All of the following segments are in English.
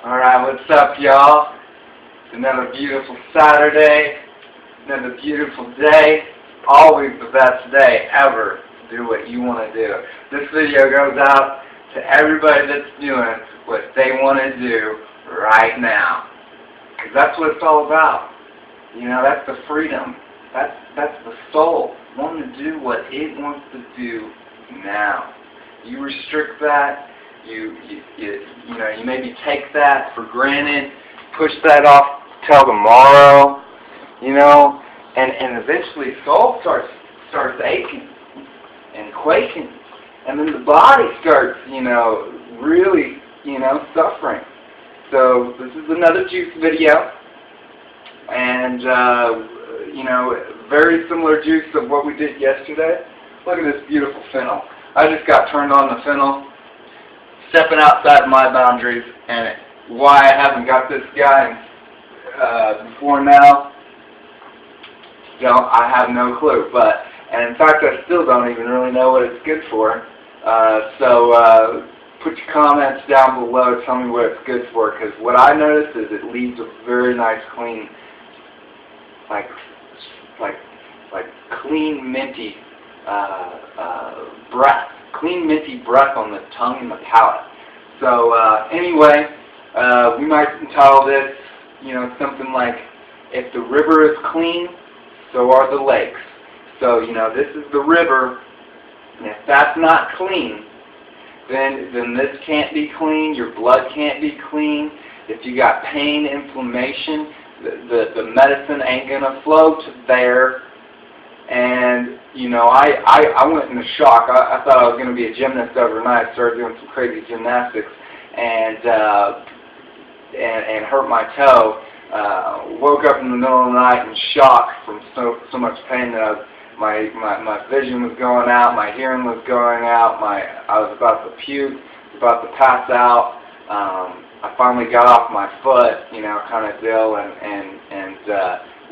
Alright, what's up, y'all? It's another beautiful Saturday, another beautiful day, always the best day ever to do what you want to do. This video goes out to everybody that's doing what they want to do right now. Because that's what it's all about. You know, that's the freedom. That's the soul, wanting to do what it wants to do now. You restrict that, you maybe take that for granted, push that off till tomorrow, and eventually soul starts aching and quaking, and then the body starts, really, suffering. So this is another juice video, and very similar juice of what we did yesterday. Look at this beautiful fennel. I just got turned on the fennel, stepping outside of my boundaries, and why I haven't got this guy before now, I have no clue. And in fact, I still don't even really know what it's good for. So put your comments down below. Tell me what it's good for, because what I noticed is it leaves a very nice, clean, like clean, minty breath. Clean, minty breath on the tongue and the palate. So anyway, we might entitle this, something like, if the river is clean, so are the lakes. So, this is the river, and if that's not clean, then this can't be clean, your blood can't be clean. If you got pain, inflammation, the medicine ain't going to flow to there. And, I went into shock. I thought I was going to be a gymnast overnight. Started doing some crazy gymnastics and hurt my toe. Woke up in the middle of the night in shock from so much pain that my vision was going out, my hearing was going out, I was about to puke, about to pass out. I finally got off my foot, kind of deal, and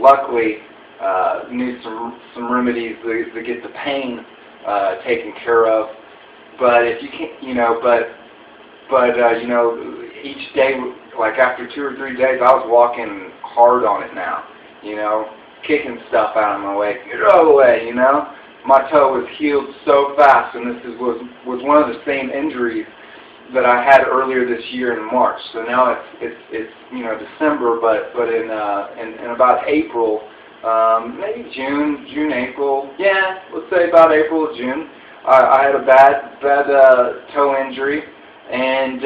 luckily knew some remedies to get the pain taken care of. But if you can't, each day, like after 2 or 3 days, I was walking hard on it now, kicking stuff out of my way, get out of the way, My toe was healed so fast, and this was one of the same injuries that I had earlier this year in March. So now it's December, but in about April, maybe June, April, yeah, let's say about April or June, I had a bad toe injury, and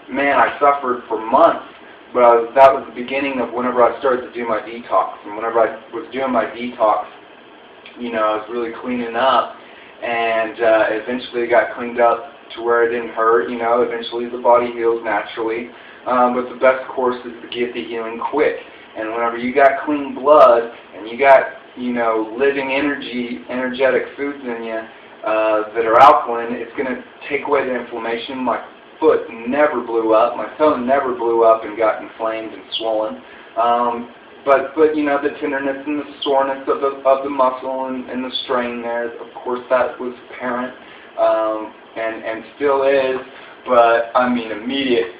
man, I suffered for months. But that was the beginning of whenever I started to do my detox. And whenever I was doing my detox, I was really cleaning up, and eventually it got cleaned up to where it didn't hurt. Eventually the body heals naturally. But the best course is to get the healing quick. And whenever you got clean blood and you got, living energetic foods in you that are alkaline, it's going to take away the inflammation. My foot never blew up. My toe never blew up and got inflamed and swollen. But the tenderness and the soreness of the muscle and the strain there, of course, that was apparent and still is. But I mean, immediate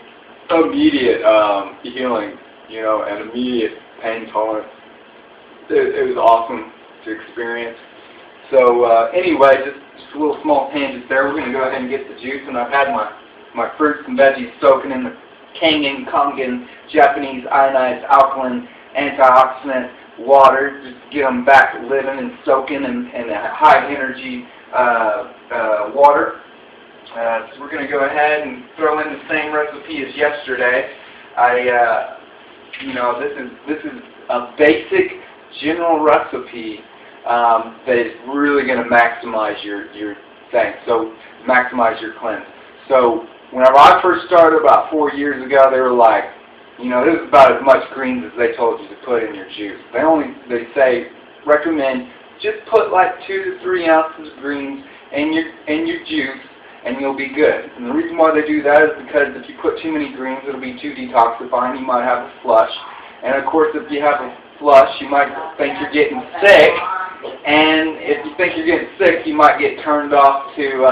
healing, and immediate pain tolerance. It was awesome to experience. So anyway, just a little small tangent there. We're going to go ahead and get the juice, and I've had my fruits and veggies soaking in the Kangen Japanese ionized alkaline antioxidant water, just to get them back living and soaking in a high energy water. So we're going to go ahead and throw in the same recipe as yesterday. This is a basic general recipe that is really going to maximize your thing. So maximize your cleanse. So whenever I first started about 4 years ago, they were like, this is about as much greens as they told you to put in your juice. They say recommend just put like 2 to 3 ounces of greens in your juice, and you'll be good. And the reason why they do that is because if you put too many greens, it'll be too detoxifying. You might have a flush, and of course, if you have a flush, you might think you're getting sick. And if you think you're getting sick, you might get turned off to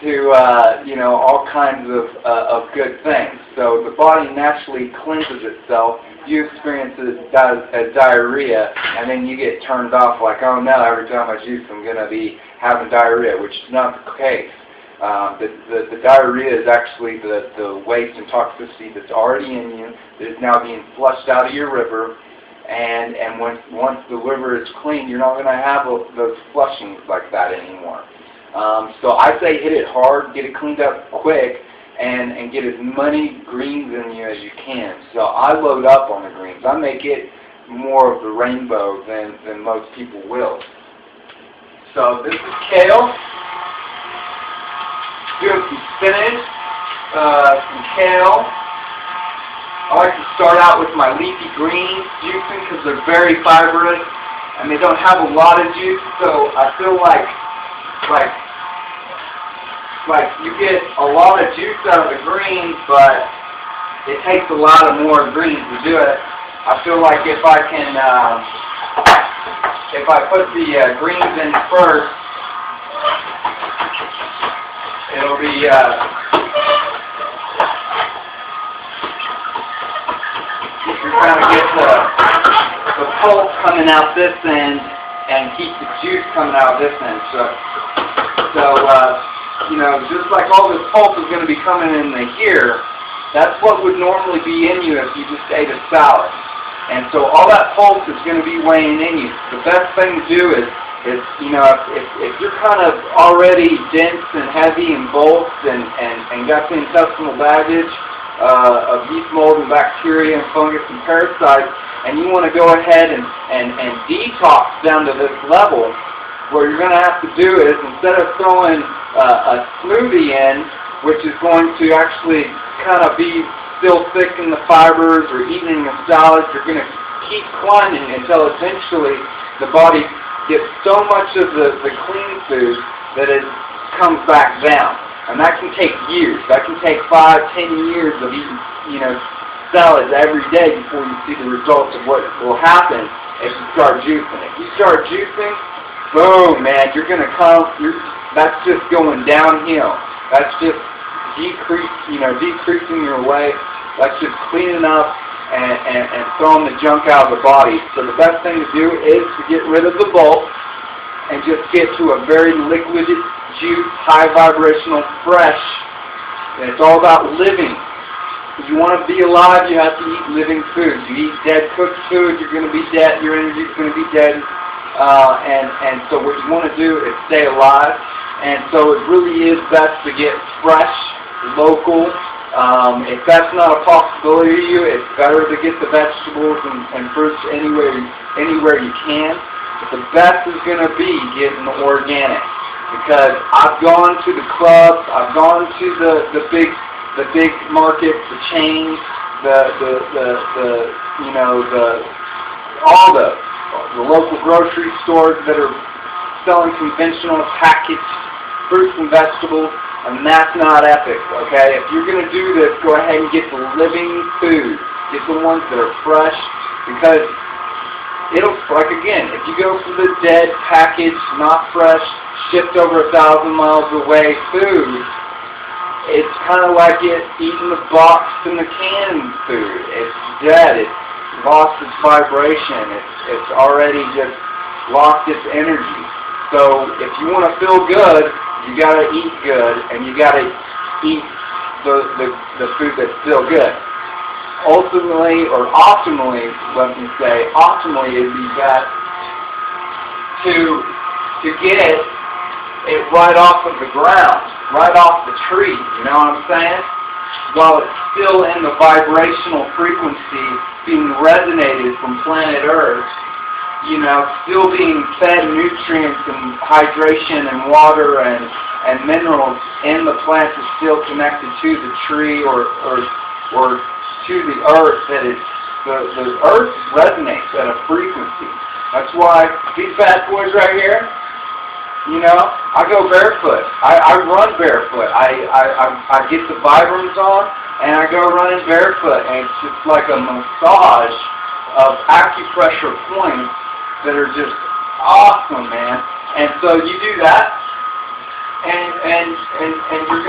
to you know, all kinds of good things. So the body naturally cleanses itself. You experience it as diarrhea, and then you get turned off like, oh no, every time I juice I'm going to be having diarrhea, which is not the case. The diarrhea is actually the waste and toxicity that's already in you that is now being flushed out of your liver, and once the liver is clean, you're not going to have those flushings like that anymore. So I say hit it hard, get it cleaned up quick, and get as many greens in you as you can. So I load up on the greens. I make it more of the rainbow than most people will. So this is kale. Doing some spinach, some kale. I like to start out with my leafy greens juicing because they're very fibrous and they don't have a lot of juice, so I feel like you get a lot of juice out of the greens, but it takes a lot of more greens to do it. I feel like if I put the greens in first, it'll be you can kind of get the pulp coming out this end and keep the juice coming out this end. So you know, just like all this pulp is going to be coming in here, that's what would normally be in you if you just ate a salad. And so all that pulp is going to be weighing in you. The best thing to do is you know, if you're kind of already dense and heavy and bulked and got the intestinal baggage of yeast mold and bacteria and fungus and parasites, and you want to go ahead and detox down to this level, what you're going to have to do is, instead of throwing a smoothie in, which is going to actually kind of be still thick in the fibers, or eating a salad, you're going to keep climbing until eventually the body gets so much of the clean food that it comes back down. And that can take years. That can take 5-10 years of eating, you know, salads every day before you see the results of what will happen if you start juicing. If you start juicing, boom, man, that's just going downhill. That's just decreasing your weight. That's just cleaning up and throwing the junk out of the body. So the best thing to do is to get rid of the bulk and just get to a very liquid juice, high vibrational, fresh. And it's all about living. If you want to be alive, you have to eat living food. You eat dead cooked food, you're going to be dead. Your energy is going to be dead. And so what you want to do is stay alive. And so it really is best to get fresh, local. If that's not a possibility to you, it's better to get the vegetables and fruits anywhere you can. But the best is going to be getting organic, because I've gone to the clubs, I've gone to the big markets, the chains, all the local grocery stores that are selling conventional packaged fruits and vegetables. And that's not ethics, okay? If you're going to do this, go ahead and get the living food. Get the ones that are fresh, because it'll, like again, if you go for the dead, packaged, not fresh, shipped over 1,000 miles away food, it's kind of like eating the boxed and the canned food. It's dead. It's lost its vibration. It's already just lost its energy. So if you want to feel good, you gotta eat good, and you gotta eat the food that's still good. Ultimately, or optimally, let me say, optimally it'd be best to get it right off of the ground, right off the tree. You know what I'm saying? While it's still in the vibrational frequency being resonated from planet Earth. You know, still being fed nutrients and hydration and water and minerals in the plant is still connected to the tree or to the earth. That is, the earth resonates at a frequency. That's why these bad boys right here, you know, I go barefoot. I run barefoot. I get the Vibrams on and I go running barefoot, and it's just like a massage of acupressure points that are just awesome, man. And so you do that, and you're